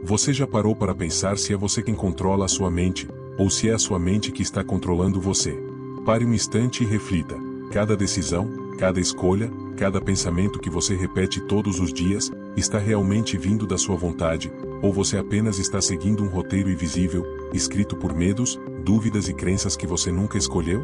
Você já parou para pensar se é você quem controla a sua mente, ou se é a sua mente que está controlando você? Pare um instante e reflita. Cada decisão, cada escolha, cada pensamento que você repete todos os dias, está realmente vindo da sua vontade, ou você apenas está seguindo um roteiro invisível, escrito por medos, dúvidas e crenças que você nunca escolheu?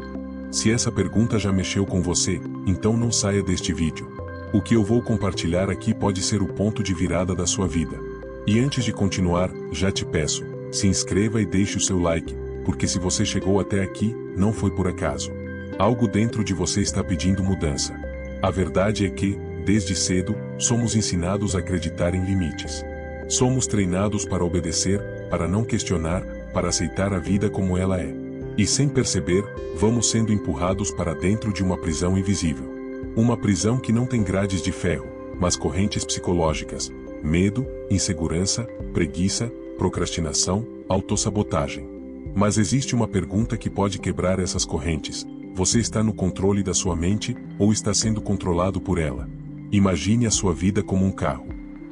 Se essa pergunta já mexeu com você, então não saia deste vídeo. O que eu vou compartilhar aqui pode ser o ponto de virada da sua vida. E antes de continuar, já te peço, se inscreva e deixe o seu like, porque se você chegou até aqui, não foi por acaso. Algo dentro de você está pedindo mudança. A verdade é que, desde cedo, somos ensinados a acreditar em limites. Somos treinados para obedecer, para não questionar, para aceitar a vida como ela é. E sem perceber, vamos sendo empurrados para dentro de uma prisão invisível. Uma prisão que não tem grades de ferro, mas correntes psicológicas. Medo, insegurança, preguiça, procrastinação, autossabotagem. Mas existe uma pergunta que pode quebrar essas correntes. Você está no controle da sua mente, ou está sendo controlado por ela? Imagine a sua vida como um carro.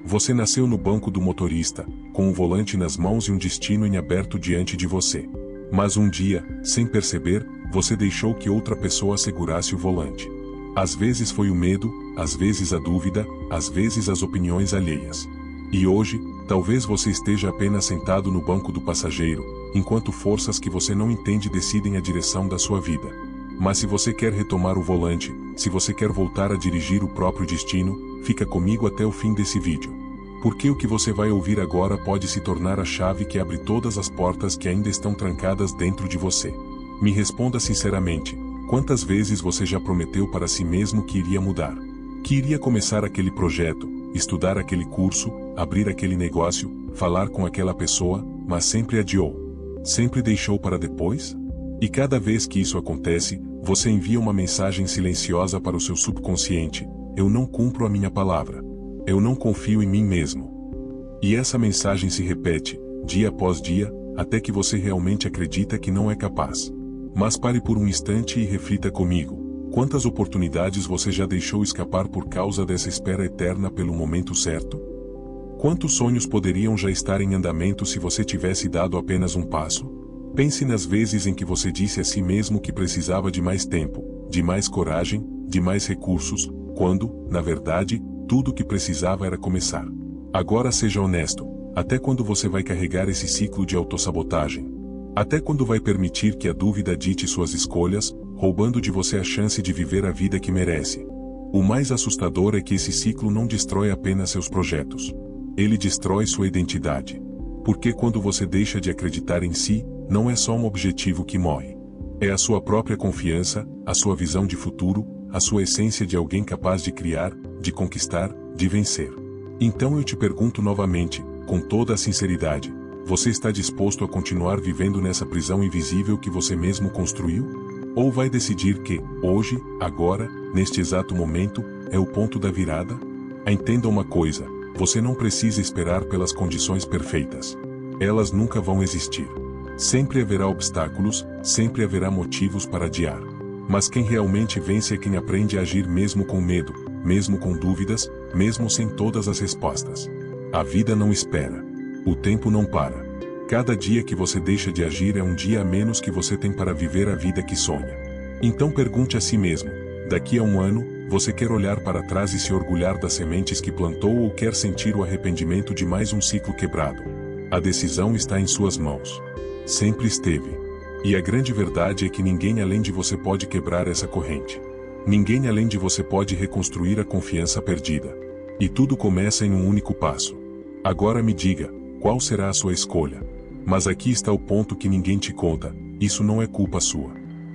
Você nasceu no banco do motorista, com um volante nas mãos e um destino em aberto diante de você. Mas um dia, sem perceber, você deixou que outra pessoa segurasse o volante. Às vezes foi o medo, às vezes a dúvida, às vezes as opiniões alheias. E hoje, talvez você esteja apenas sentado no banco do passageiro, enquanto forças que você não entende decidem a direção da sua vida. Mas se você quer retomar o volante, se você quer voltar a dirigir o próprio destino, fica comigo até o fim desse vídeo. Porque o que você vai ouvir agora pode se tornar a chave que abre todas as portas que ainda estão trancadas dentro de você. Me responda sinceramente, quantas vezes você já prometeu para si mesmo que iria mudar? Que iria começar aquele projeto, estudar aquele curso, abrir aquele negócio, falar com aquela pessoa, mas sempre adiou? Sempre deixou para depois? E cada vez que isso acontece, você envia uma mensagem silenciosa para o seu subconsciente: eu não cumpro a minha palavra. Eu não confio em mim mesmo. E essa mensagem se repete, dia após dia, até que você realmente acredita que não é capaz. Mas pare por um instante e reflita comigo. Quantas oportunidades você já deixou escapar por causa dessa espera eterna pelo momento certo? Quantos sonhos poderiam já estar em andamento se você tivesse dado apenas um passo? Pense nas vezes em que você disse a si mesmo que precisava de mais tempo, de mais coragem, de mais recursos, quando, na verdade, tudo o que precisava era começar. Agora seja honesto, até quando você vai carregar esse ciclo de autossabotagem? Até quando vai permitir que a dúvida dite suas escolhas, roubando de você a chance de viver a vida que merece? O mais assustador é que esse ciclo não destrói apenas seus projetos. Ele destrói sua identidade. Porque quando você deixa de acreditar em si, não é só um objetivo que morre. É a sua própria confiança, a sua visão de futuro, a sua essência de alguém capaz de criar, de conquistar, de vencer. Então eu te pergunto novamente, com toda a sinceridade, você está disposto a continuar vivendo nessa prisão invisível que você mesmo construiu? Ou vai decidir que, hoje, agora, neste exato momento, é o ponto da virada? Entenda uma coisa, você não precisa esperar pelas condições perfeitas. Elas nunca vão existir. Sempre haverá obstáculos, sempre haverá motivos para adiar. Mas quem realmente vence é quem aprende a agir mesmo com medo, mesmo com dúvidas, mesmo sem todas as respostas. A vida não espera. O tempo não para. Cada dia que você deixa de agir é um dia a menos que você tem para viver a vida que sonha. Então pergunte a si mesmo, daqui a um ano, você quer olhar para trás e se orgulhar das sementes que plantou ou quer sentir o arrependimento de mais um ciclo quebrado? A decisão está em suas mãos. Sempre esteve. E a grande verdade é que ninguém além de você pode quebrar essa corrente. Ninguém além de você pode reconstruir a confiança perdida. E tudo começa em um único passo. Agora me diga, qual será a sua escolha? Mas aqui está o ponto que ninguém te conta, isso não é culpa sua.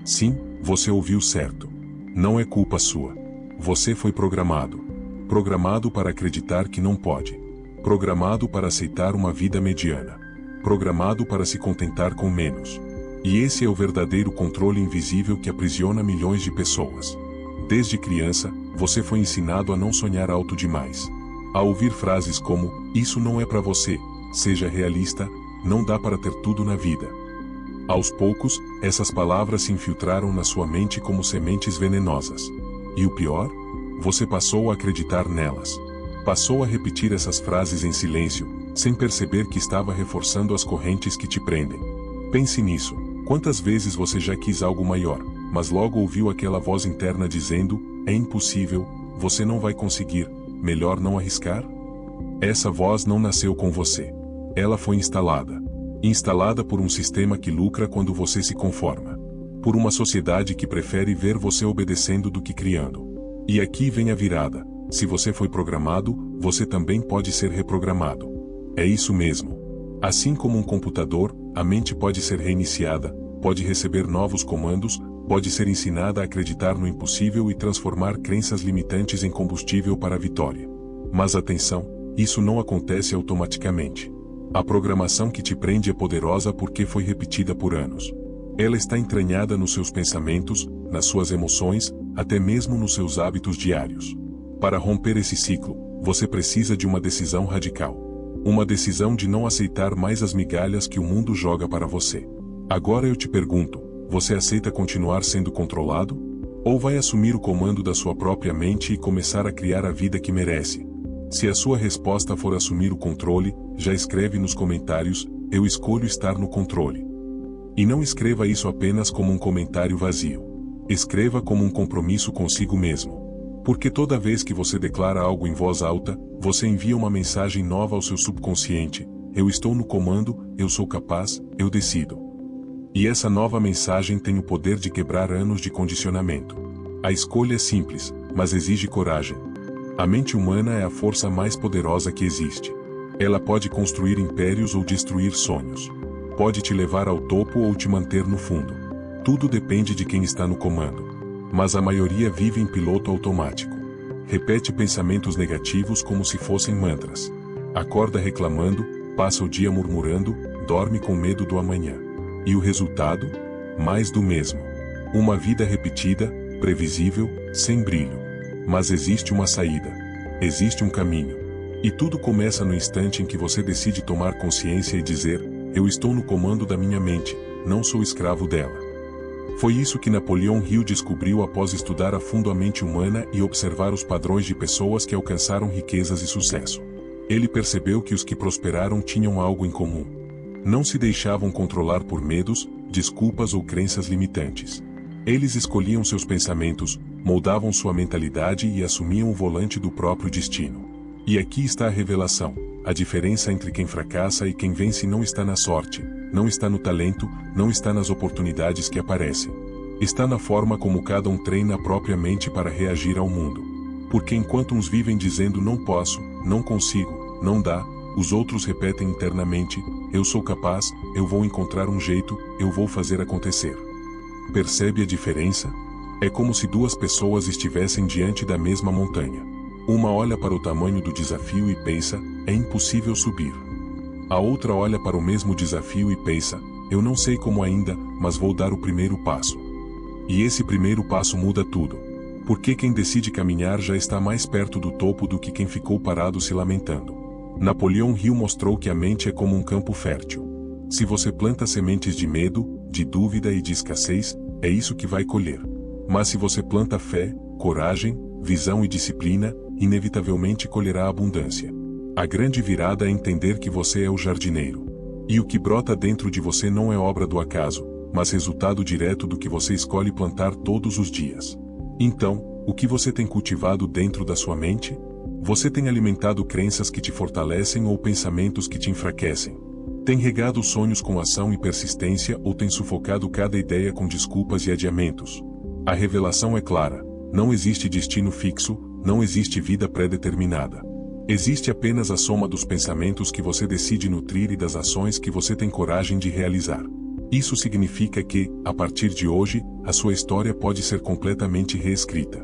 Sim, você ouviu certo. Não é culpa sua. Você foi programado. Programado para acreditar que não pode. Programado para aceitar uma vida mediana. Programado para se contentar com menos. E esse é o verdadeiro controle invisível que aprisiona milhões de pessoas. Desde criança, você foi ensinado a não sonhar alto demais. A ouvir frases como, isso não é para você, seja realista, não dá para ter tudo na vida. Aos poucos, essas palavras se infiltraram na sua mente como sementes venenosas. E o pior? Você passou a acreditar nelas. Passou a repetir essas frases em silêncio, sem perceber que estava reforçando as correntes que te prendem. Pense nisso. Quantas vezes você já quis algo maior, mas logo ouviu aquela voz interna dizendo: é impossível, você não vai conseguir, melhor não arriscar? Essa voz não nasceu com você. Ela foi instalada. Instalada por um sistema que lucra quando você se conforma. Por uma sociedade que prefere ver você obedecendo do que criando. E aqui vem a virada. Se você foi programado, você também pode ser reprogramado. É isso mesmo. Assim como um computador, a mente pode ser reiniciada, pode receber novos comandos, pode ser ensinada a acreditar no impossível e transformar crenças limitantes em combustível para a vitória. Mas atenção, isso não acontece automaticamente. A programação que te prende é poderosa porque foi repetida por anos. Ela está entranhada nos seus pensamentos, nas suas emoções, até mesmo nos seus hábitos diários. Para romper esse ciclo, você precisa de uma decisão radical. Uma decisão de não aceitar mais as migalhas que o mundo joga para você. Agora eu te pergunto, você aceita continuar sendo controlado? Ou vai assumir o comando da sua própria mente e começar a criar a vida que merece? Se a sua resposta for assumir o controle, já escreve nos comentários: eu escolho estar no controle. E não escreva isso apenas como um comentário vazio. Escreva como um compromisso consigo mesmo. Porque toda vez que você declara algo em voz alta, você envia uma mensagem nova ao seu subconsciente: eu estou no comando, eu sou capaz, eu decido. E essa nova mensagem tem o poder de quebrar anos de condicionamento. A escolha é simples, mas exige coragem. A mente humana é a força mais poderosa que existe. Ela pode construir impérios ou destruir sonhos. Pode te levar ao topo ou te manter no fundo. Tudo depende de quem está no comando. Mas a maioria vive em piloto automático. Repete pensamentos negativos como se fossem mantras. Acorda reclamando, passa o dia murmurando, dorme com medo do amanhã. E o resultado? Mais do mesmo. Uma vida repetida, previsível, sem brilho. Mas existe uma saída. Existe um caminho. E tudo começa no instante em que você decide tomar consciência e dizer: eu estou no comando da minha mente, não sou escravo dela. Foi isso que Napoleão Hill descobriu após estudar a fundo a mente humana e observar os padrões de pessoas que alcançaram riquezas e sucesso. Ele percebeu que os que prosperaram tinham algo em comum. Não se deixavam controlar por medos, desculpas ou crenças limitantes. Eles escolhiam seus pensamentos, moldavam sua mentalidade e assumiam o volante do próprio destino. E aqui está a revelação: a diferença entre quem fracassa e quem vence não está na sorte, não está no talento, não está nas oportunidades que aparecem. Está na forma como cada um treina a própria mente para reagir ao mundo. Porque enquanto uns vivem dizendo não posso, não consigo, não dá, os outros repetem internamente: eu sou capaz, eu vou encontrar um jeito, eu vou fazer acontecer. Percebe a diferença? É como se duas pessoas estivessem diante da mesma montanha. Uma olha para o tamanho do desafio e pensa: é impossível subir. A outra olha para o mesmo desafio e pensa: eu não sei como ainda, mas vou dar o primeiro passo. E esse primeiro passo muda tudo. Porque quem decide caminhar já está mais perto do topo do que quem ficou parado se lamentando. Napoleão Hill mostrou que a mente é como um campo fértil. Se você planta sementes de medo, de dúvida e de escassez, é isso que vai colher. Mas se você planta fé, coragem, visão e disciplina, inevitavelmente colherá abundância. A grande virada é entender que você é o jardineiro. E o que brota dentro de você não é obra do acaso, mas resultado direto do que você escolhe plantar todos os dias. Então, o que você tem cultivado dentro da sua mente? Você tem alimentado crenças que te fortalecem ou pensamentos que te enfraquecem? Tem regado sonhos com ação e persistência ou tem sufocado cada ideia com desculpas e adiamentos? A revelação é clara: não existe destino fixo, não existe vida pré-determinada. Existe apenas a soma dos pensamentos que você decide nutrir e das ações que você tem coragem de realizar. Isso significa que, a partir de hoje, a sua história pode ser completamente reescrita.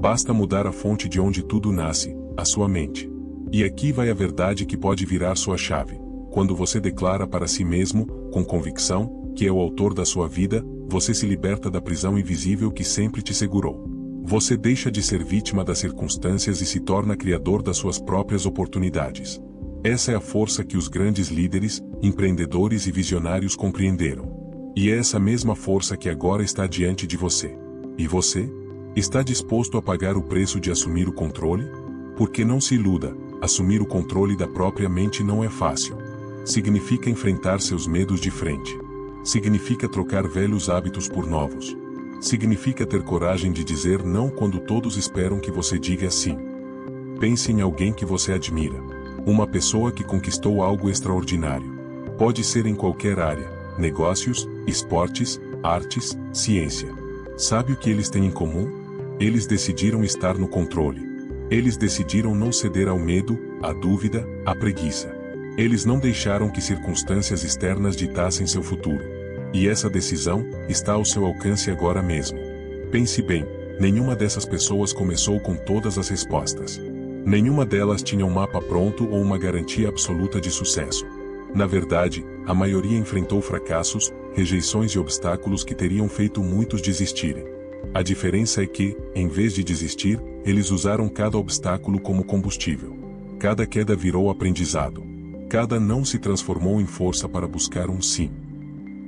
Basta mudar a fonte de onde tudo nasce, a sua mente. E aqui vai a verdade que pode virar sua chave. Quando você declara para si mesmo, com convicção, que é o autor da sua vida, você se liberta da prisão invisível que sempre te segurou. Você deixa de ser vítima das circunstâncias e se torna criador das suas próprias oportunidades. Essa é a força que os grandes líderes, empreendedores e visionários compreenderam. E é essa mesma força que agora está diante de você. E você? Está disposto a pagar o preço de assumir o controle? Porque não se iluda, assumir o controle da própria mente não é fácil. Significa enfrentar seus medos de frente. Significa trocar velhos hábitos por novos. Significa ter coragem de dizer não quando todos esperam que você diga sim. Pense em alguém que você admira. Uma pessoa que conquistou algo extraordinário. Pode ser em qualquer área: negócios, esportes, artes, ciência. Sabe o que eles têm em comum? Eles decidiram estar no controle. Eles decidiram não ceder ao medo, à dúvida, à preguiça. Eles não deixaram que circunstâncias externas ditassem seu futuro. E essa decisão está ao seu alcance agora mesmo. Pense bem, nenhuma dessas pessoas começou com todas as respostas. Nenhuma delas tinha um mapa pronto ou uma garantia absoluta de sucesso. Na verdade, a maioria enfrentou fracassos, rejeições e obstáculos que teriam feito muitos desistirem. A diferença é que, em vez de desistir, eles usaram cada obstáculo como combustível. Cada queda virou aprendizado. Cada não se transformou em força para buscar um sim.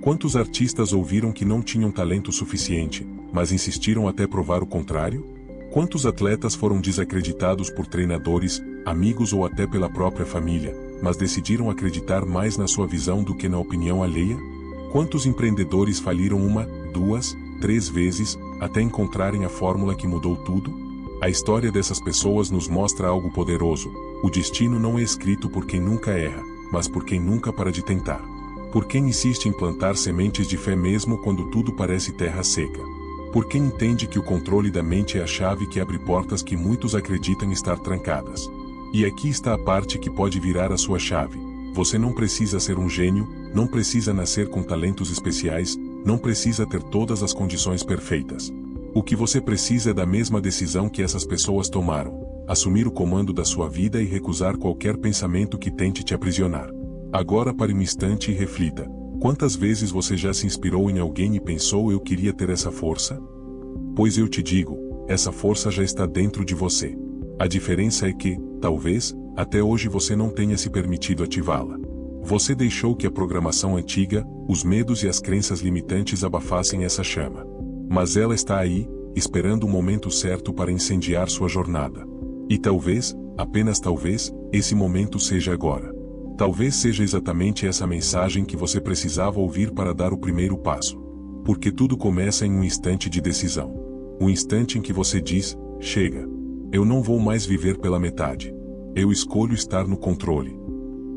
Quantos artistas ouviram que não tinham talento suficiente, mas insistiram até provar o contrário? Quantos atletas foram desacreditados por treinadores, amigos ou até pela própria família, mas decidiram acreditar mais na sua visão do que na opinião alheia? Quantos empreendedores faliram 1, 2, 3 vezes, até encontrarem a fórmula que mudou tudo? A história dessas pessoas nos mostra algo poderoso. O destino não é escrito por quem nunca erra, mas por quem nunca para de tentar. Por quem insiste em plantar sementes de fé mesmo quando tudo parece terra seca. Por quem entende que o controle da mente é a chave que abre portas que muitos acreditam estar trancadas. E aqui está a parte que pode virar a sua chave. Você não precisa ser um gênio, não precisa nascer com talentos especiais, não precisa ter todas as condições perfeitas. O que você precisa é da mesma decisão que essas pessoas tomaram: assumir o comando da sua vida e recusar qualquer pensamento que tente te aprisionar. Agora pare um instante e reflita. Quantas vezes você já se inspirou em alguém e pensou: eu queria ter essa força? Pois eu te digo, essa força já está dentro de você. A diferença é que, talvez, até hoje você não tenha se permitido ativá-la. Você deixou que a programação antiga, os medos e as crenças limitantes abafassem essa chama. Mas ela está aí, esperando o momento certo para incendiar sua jornada. E talvez, apenas talvez, esse momento seja agora. Talvez seja exatamente essa mensagem que você precisava ouvir para dar o primeiro passo. Porque tudo começa em um instante de decisão. Um instante em que você diz: chega. Eu não vou mais viver pela metade. Eu escolho estar no controle.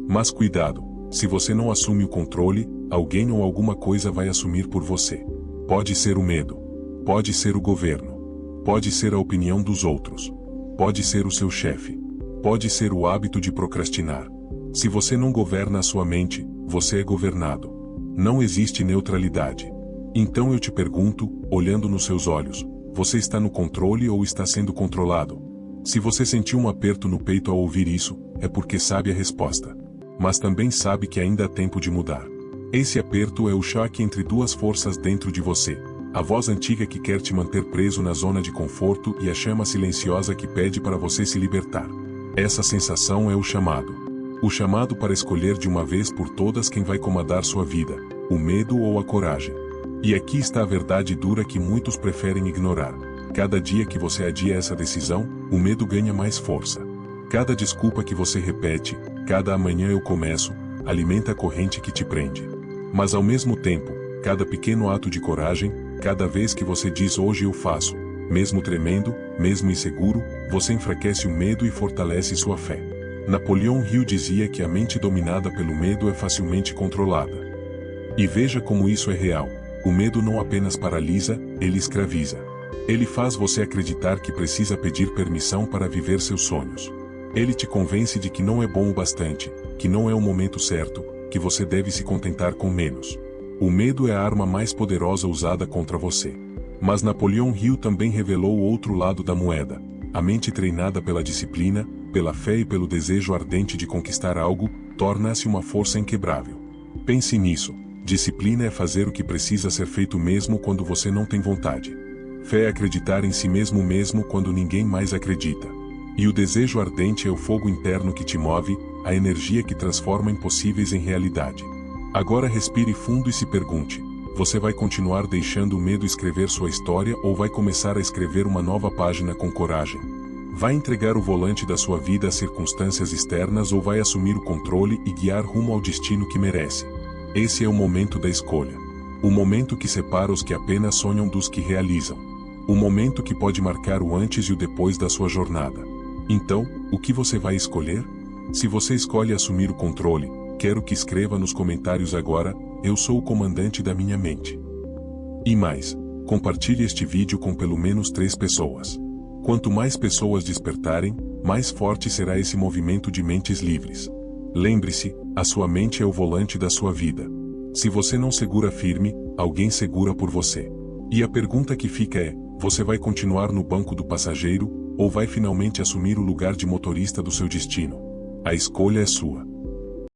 Mas cuidado, se você não assume o controle, alguém ou alguma coisa vai assumir por você. Pode ser o medo. Pode ser o governo. Pode ser a opinião dos outros. Pode ser o seu chefe. Pode ser o hábito de procrastinar. Se você não governa a sua mente, você é governado. Não existe neutralidade. Então eu te pergunto, olhando nos seus olhos: você está no controle ou está sendo controlado? Se você sentiu um aperto no peito ao ouvir isso, é porque sabe a resposta. Mas também sabe que ainda há tempo de mudar. Esse aperto é o choque entre duas forças dentro de você: a voz antiga que quer te manter preso na zona de conforto e a chama silenciosa que pede para você se libertar. Essa sensação é o chamado. O chamado para escolher de uma vez por todas quem vai comandar sua vida: o medo ou a coragem. E aqui está a verdade dura que muitos preferem ignorar. Cada dia que você adia essa decisão, o medo ganha mais força. Cada desculpa que você repete, cada amanhã eu começo, alimenta a corrente que te prende. Mas ao mesmo tempo, cada pequeno ato de coragem, cada vez que você diz hoje eu faço, mesmo tremendo, mesmo inseguro, você enfraquece o medo e fortalece sua fé. Napoleão Hill dizia que a mente dominada pelo medo é facilmente controlada. E veja como isso é real. O medo não apenas paralisa, ele escraviza. Ele faz você acreditar que precisa pedir permissão para viver seus sonhos. Ele te convence de que não é bom o bastante, que não é o momento certo, que você deve se contentar com menos. O medo é a arma mais poderosa usada contra você. Mas Napoleão Hill também revelou o outro lado da moeda. A mente treinada pela disciplina, pela fé e pelo desejo ardente de conquistar algo, torna-se uma força inquebrável. Pense nisso. Disciplina é fazer o que precisa ser feito mesmo quando você não tem vontade. Fé é acreditar em si mesmo quando ninguém mais acredita. E o desejo ardente é o fogo interno que te move, a energia que transforma impossíveis em realidade. Agora respire fundo e se pergunte: você vai continuar deixando o medo escrever sua história ou vai começar a escrever uma nova página com coragem? Vai entregar o volante da sua vida às circunstâncias externas ou vai assumir o controle e guiar rumo ao destino que merece? Esse é o momento da escolha. O momento que separa os que apenas sonham dos que realizam. O momento que pode marcar o antes e o depois da sua jornada. Então, o que você vai escolher? Se você escolhe assumir o controle, quero que escreva nos comentários agora: eu sou o comandante da minha mente. E mais, compartilhe este vídeo com pelo menos 3 pessoas. Quanto mais pessoas despertarem, mais forte será esse movimento de mentes livres. Lembre-se, a sua mente é o volante da sua vida. Se você não segura firme, alguém segura por você. E a pergunta que fica é: você vai continuar no banco do passageiro, ou vai finalmente assumir o lugar de motorista do seu destino? A escolha é sua.